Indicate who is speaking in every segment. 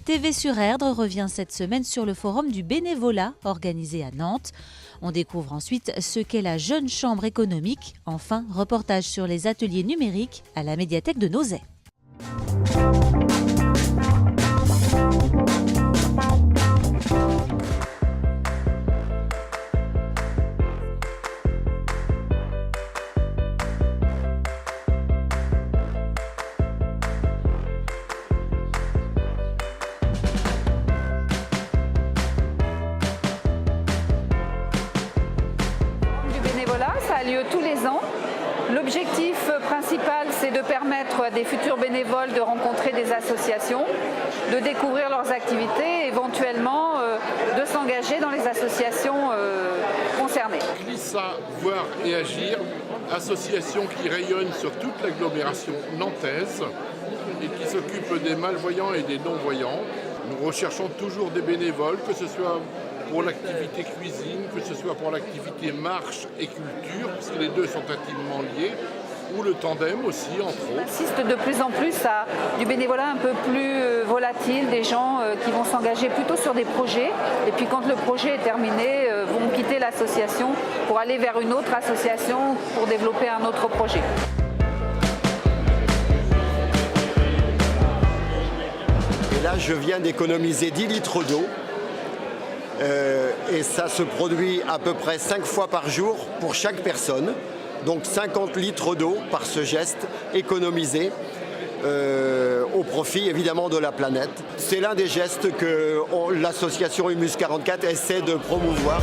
Speaker 1: TV sur Erdre revient cette semaine sur le forum du bénévolat organisé à Nantes. On découvre ensuite ce qu'est la Jeune Chambre économique. Enfin, reportage sur les ateliers numériques à la médiathèque de Nozay.
Speaker 2: Ça a lieu tous les ans. L'objectif principal, c'est de permettre à des futurs bénévoles de rencontrer des associations, de découvrir leurs activités, éventuellement de s'engager dans les associations concernées.
Speaker 3: Glissa, voir et agir, association qui rayonne sur toute l'agglomération nantaise et qui s'occupe des malvoyants et des non-voyants. Nous recherchons toujours des bénévoles, que ce soit pour l'activité cuisine, que ce soit pour l'activité marche et culture, parce que les deux sont intimement liés, ou le tandem aussi, entre autres.
Speaker 2: On assiste de plus en plus à du bénévolat un peu plus volatile, des gens qui vont s'engager plutôt sur des projets, et puis quand le projet est terminé, vont quitter l'association pour aller vers une autre association pour développer un autre projet.
Speaker 4: Et là, je viens d'économiser 10 litres d'eau. Et ça se produit à peu près 5 fois par jour pour chaque personne. Donc 50 litres d'eau par ce geste économisé au profit évidemment de la planète. C'est l'un des gestes que l'association Humus 44 essaie de promouvoir.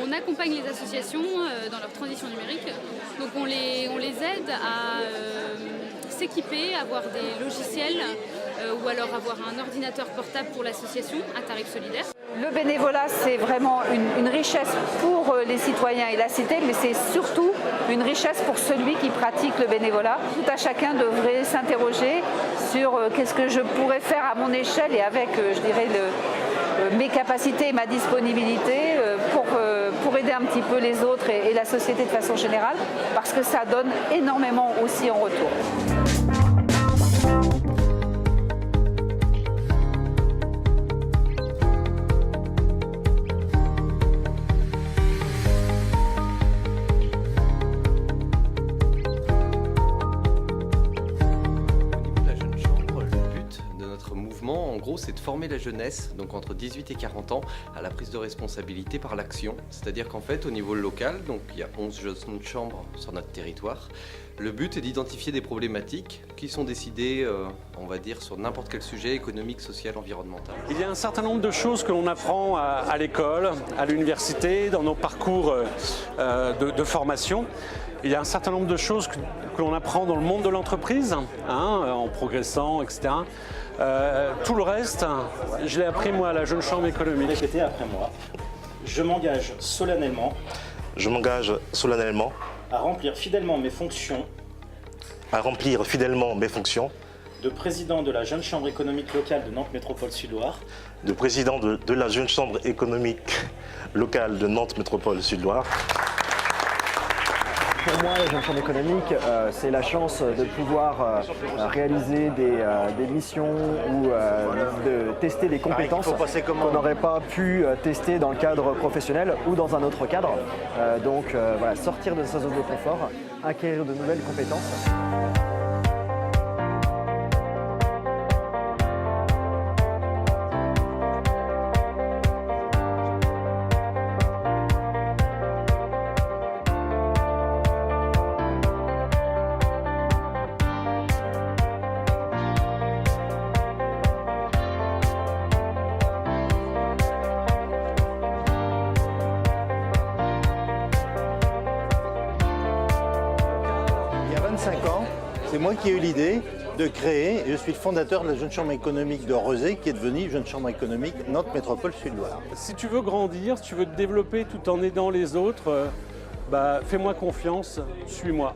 Speaker 5: On accompagne les associations dans leur transition numérique, donc on les aide à s'équiper, avoir des logiciels ou alors avoir un ordinateur portable pour l'association à tarif solidaire.
Speaker 2: Le bénévolat, c'est vraiment une richesse pour les citoyens et la cité, mais c'est surtout une richesse pour celui qui pratique le bénévolat. Tout à chacun devrait s'interroger sur qu'est-ce que je pourrais faire à mon échelle et avec, je dirais, mes capacités et ma disponibilité pour aider un petit peu les autres et la société de façon générale, parce que ça donne énormément aussi en retour.
Speaker 6: En gros, c'est de former la jeunesse, donc entre 18 et 40 ans, à la prise de responsabilité par l'action. C'est-à-dire qu'en fait, au niveau local, donc il y a 11 jeunes chambres sur notre territoire, le but est d'identifier des problématiques qui sont décidées, on va dire, sur n'importe quel sujet économique, social, environnemental.
Speaker 7: Il y a un certain nombre de choses que l'on apprend à l'école, à l'université, dans nos parcours de formation. Il y a un certain nombre de choses que l'on apprend dans le monde de l'entreprise, en progressant, etc. Tout le reste, je l'ai appris moi à la Jeune Chambre économique.
Speaker 8: Répétez après moi. Je m'engage solennellement.
Speaker 9: Je m'engage solennellement.
Speaker 8: À remplir fidèlement mes fonctions.
Speaker 9: À remplir fidèlement mes fonctions.
Speaker 8: De président de la Jeune Chambre économique locale de Nantes Métropole Sud-Loire.
Speaker 9: De président de la Jeune Chambre économique locale de Nantes Métropole Sud-Loire.
Speaker 10: Pour moi, la Jeune Chambre économique, c'est la chance de pouvoir réaliser des missions ou de tester des compétences qu'on n'aurait pas pu tester dans le cadre professionnel ou dans un autre cadre. Donc voilà, sortir de sa zone de confort, acquérir de nouvelles compétences.
Speaker 11: C'est moi qui ai eu l'idée de créer, et je suis le fondateur de la Jeune Chambre économique de Rezé, qui est devenue Jeune Chambre économique Nantes Métropole Sud-Loire.
Speaker 7: Si tu veux grandir, si tu veux te développer tout en aidant les autres, fais-moi confiance, suis-moi.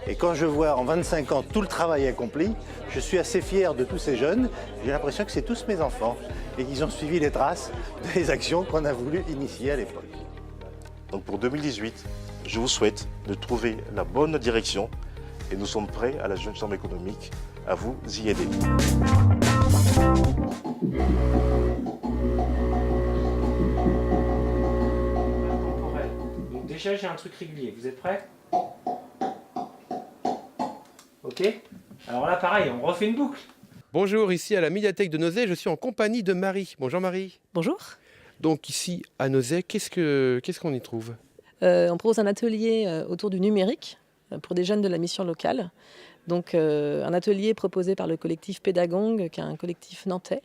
Speaker 11: Et quand je vois en 25 ans tout le travail accompli, je suis assez fier de tous ces jeunes. J'ai l'impression que c'est tous mes enfants et qu'ils ont suivi les traces des actions qu'on a voulu initier à l'époque.
Speaker 9: Donc pour 2018, je vous souhaite de trouver la bonne direction et nous sommes prêts à la Jeune Chambre économique à vous y aider.
Speaker 12: Donc déjà j'ai un truc régulier, vous êtes prêts? Ok. Alors là pareil, on refait une boucle.
Speaker 13: Bonjour, ici à la médiathèque de Nozay, je suis en compagnie de Marie. Bonjour Marie.
Speaker 14: Bonjour.
Speaker 13: Donc ici à Nozay, qu'est-ce qu'on y trouve?
Speaker 14: On propose un atelier autour du numérique pour des jeunes de la mission locale. Donc un atelier proposé par le collectif Pédagongue, qui est un collectif nantais,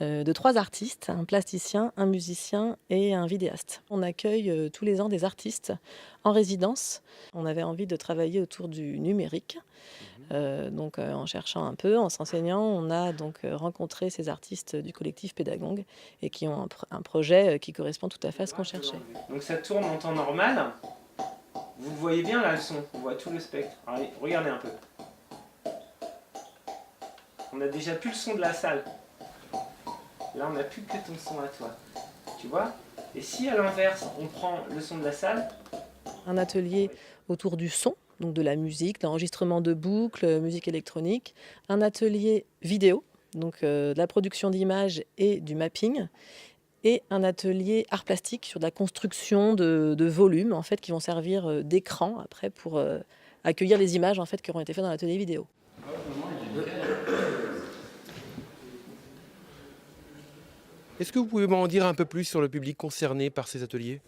Speaker 14: de 3 artistes, un plasticien, un musicien et un vidéaste. On accueille tous les ans des artistes en résidence. On avait envie de travailler autour du numérique. Donc en cherchant un peu, en s'enseignant, on a donc rencontré ces artistes du collectif Pédagongue et qui ont un projet qui correspond tout à fait à ce qu'on cherchait.
Speaker 12: Donc ça tourne en temps normal. Vous voyez bien là le son, on voit tout le spectre. Allez, regardez un peu. On n'a déjà plus le son de la salle. Là, on n'a plus que ton son à toi. Tu vois? Et si à l'inverse, on prend le son de la salle?
Speaker 14: Un atelier autour du son, donc de la musique, l'enregistrement de boucles, musique électronique. Un atelier vidéo, donc de la production d'images et du mapping. Et un atelier art plastique sur de la construction de volumes en fait, qui vont servir d'écran après pour accueillir les images en fait, qui auront été faites dans l'atelier vidéo.
Speaker 13: Est-ce que vous pouvez m'en dire un peu plus sur le public concerné par ces ateliers?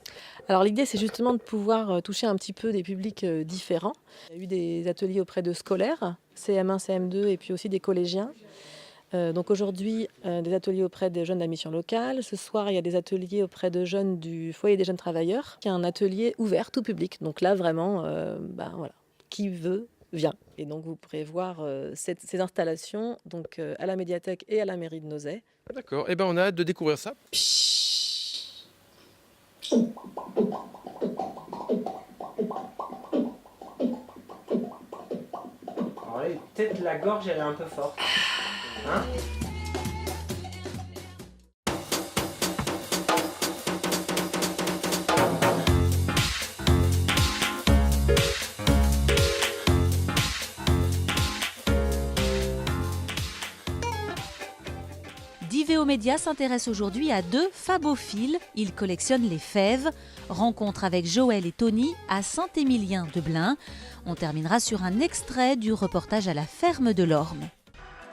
Speaker 14: Alors l'idée c'est justement de pouvoir toucher un petit peu des publics différents. Il y a eu des ateliers auprès de scolaires, CM1, CM2 et puis aussi des collégiens. Donc aujourd'hui, des ateliers auprès des jeunes de la mission locale. Ce soir, il y a des ateliers auprès de jeunes du foyer des jeunes travailleurs. Il y a un atelier ouvert, tout public. Donc là, vraiment, voilà, qui veut, vient. Et donc vous pourrez voir ces installations donc, à la médiathèque et à la mairie de Nozay.
Speaker 13: D'accord, eh ben on a hâte de découvrir ça.
Speaker 12: Alors là, peut-être la gorge, elle est un peu forte. Hein?
Speaker 1: Divéo Média s'intéresse aujourd'hui à 2 fabophiles. Ils collectionnent les fèves. Rencontre avec Joël et Tony à Saint-Émilien de Blain. On terminera sur un extrait du reportage à la ferme de l'Orme.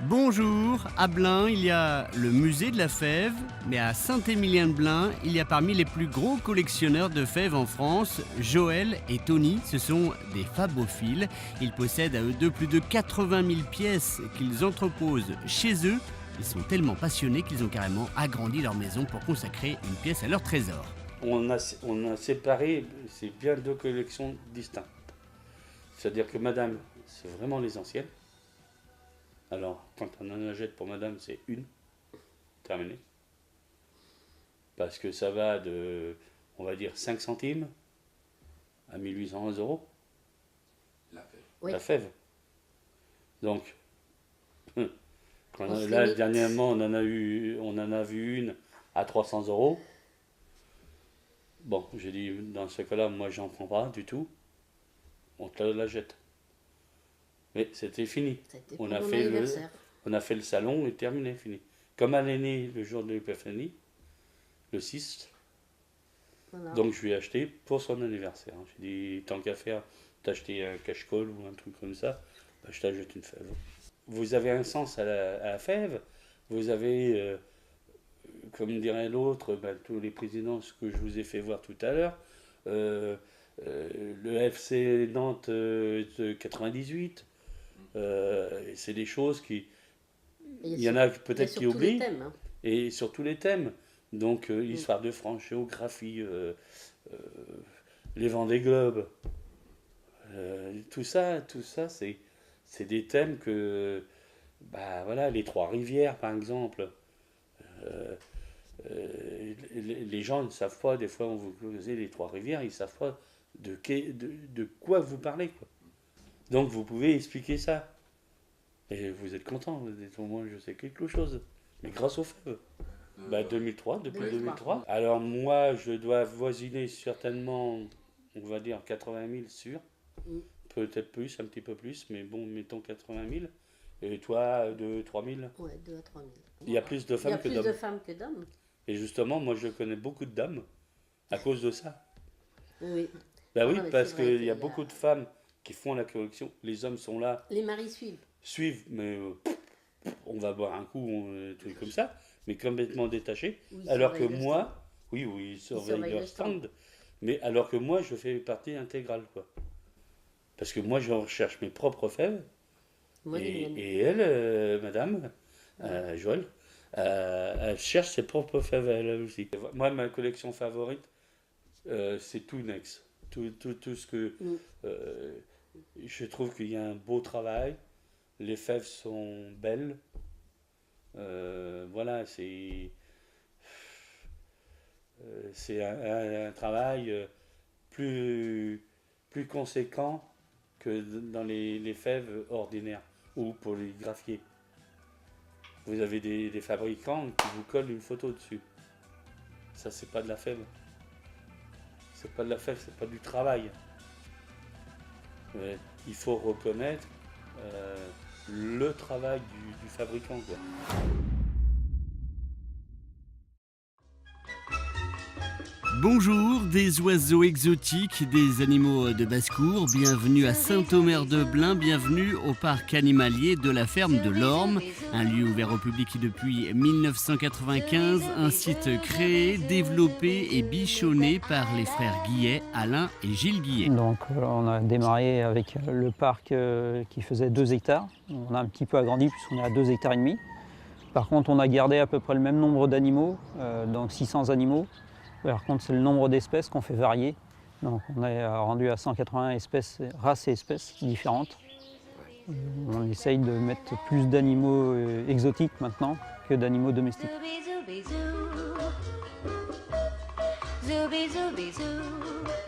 Speaker 15: Bonjour, à Blain, il y a le musée de la fève, mais à Saint-Émilien-de-Blain, il y a parmi les plus gros collectionneurs de fèves en France, Joël et Tony. Ce sont des fabophiles. Ils possèdent à eux deux plus de 80 000 pièces qu'ils entreposent chez eux. Ils sont tellement passionnés qu'ils ont carrément agrandi leur maison pour consacrer une pièce à leur trésor.
Speaker 16: On a séparé, c'est bien 2 collections distinctes. C'est-à-dire que madame, c'est vraiment les anciennes. Alors, quand on en achète pour madame, c'est une. Terminé. Parce que ça va de, on va dire, 5 centimes à 1800 €. La fève. Oui. La fève. Donc, là, dernièrement, on en a vu une à 300 €. Bon, j'ai dit, dans ce cas-là, moi, j'en prends pas du tout. On te la jette. Mais c'était fini. On a fait le salon et terminé, fini. Comme elle est née le jour de l'épiphanie, le 6, voilà. Donc je lui ai acheté pour son anniversaire. J'ai dit, tant qu'à faire, t'acheter un cache-colle ou un truc comme ça, bah, je t'achète une fève. Vous avez un sens à la fève, vous avez, comme dirait l'autre, bah, tous les présidents, ce que je vous ai fait voir tout à l'heure, le FC Nantes de 98, c'est des choses qui... Il y en a peut-être qui oublient. Hein. Et sur tous les thèmes. Donc, l'histoire de France, géographie, les Vendée Globes, tout ça c'est des thèmes que... Bah voilà, les Trois-Rivières, par exemple. Les gens ne savent pas, des fois, on vous posez les Trois-Rivières, ils ne savent pas de quoi vous parlez, quoi. Donc vous pouvez expliquer ça. Et vous êtes content, vous dites au moins je sais quelque chose. Mais grâce aux fèves. 2003, depuis 2003. Alors moi, je dois avoisiner certainement, on va dire 80 000 sûrs. Peut-être plus, un petit peu plus, mais bon, mettons 80 000. Et toi, 2-3 000 ?
Speaker 17: Ouais, 2 à 3 000.
Speaker 16: Il y a plus de femmes que d'hommes.
Speaker 17: Il y a plus de femmes que d'hommes.
Speaker 16: Et justement, moi, je connais beaucoup de dames à cause de ça.
Speaker 17: Oui.
Speaker 16: Ben oui, parce qu'il y a beaucoup de femmes qui font la correction. Les hommes sont là.
Speaker 17: Les maris suivent.
Speaker 16: Suivent, mais on va boire un coup, un truc comme ça, mais complètement détachés. Alors que moi, oui, ils surveillent leur stand. Mais alors que moi, je fais partie intégrale, quoi. Parce que moi, je recherche mes propres fèves. Et elle, madame, Joël, elle cherche ses propres fèves, elle aussi. Moi, ma collection favorite, c'est tout Nex. Tout ce que... je trouve qu'il y a un beau travail. Les fèves sont belles. Voilà, c'est un travail plus conséquent que dans les fèves ordinaires ou pour les graphiers. Vous avez des fabricants qui vous collent une photo dessus. Ça, c'est pas de la fève. C'est pas de la fève, c'est pas du travail. Il faut reconnaître le travail du fabricant, quoi.
Speaker 15: Bonjour, des oiseaux exotiques, des animaux de basse-cour, bienvenue à Saint-Omer-de-Blain, bienvenue au parc animalier de la ferme de l'Orme, un lieu ouvert au public depuis 1995, un site créé, développé et bichonné par les frères Guillet, Alain et Gilles Guillet.
Speaker 18: Donc on a démarré avec le parc qui faisait 2 hectares, on a un petit peu agrandi puisqu'on est à 2,5 hectares. Par contre on a gardé à peu près le même nombre d'animaux, donc 600 animaux. Par contre, c'est le nombre d'espèces qu'on fait varier. Donc, on est rendu à 180 espèces, races et espèces différentes. On essaye de mettre plus d'animaux exotiques maintenant que d'animaux domestiques.
Speaker 19: Zoubi, zoubi, zou. Zoubi, zoubi, zou.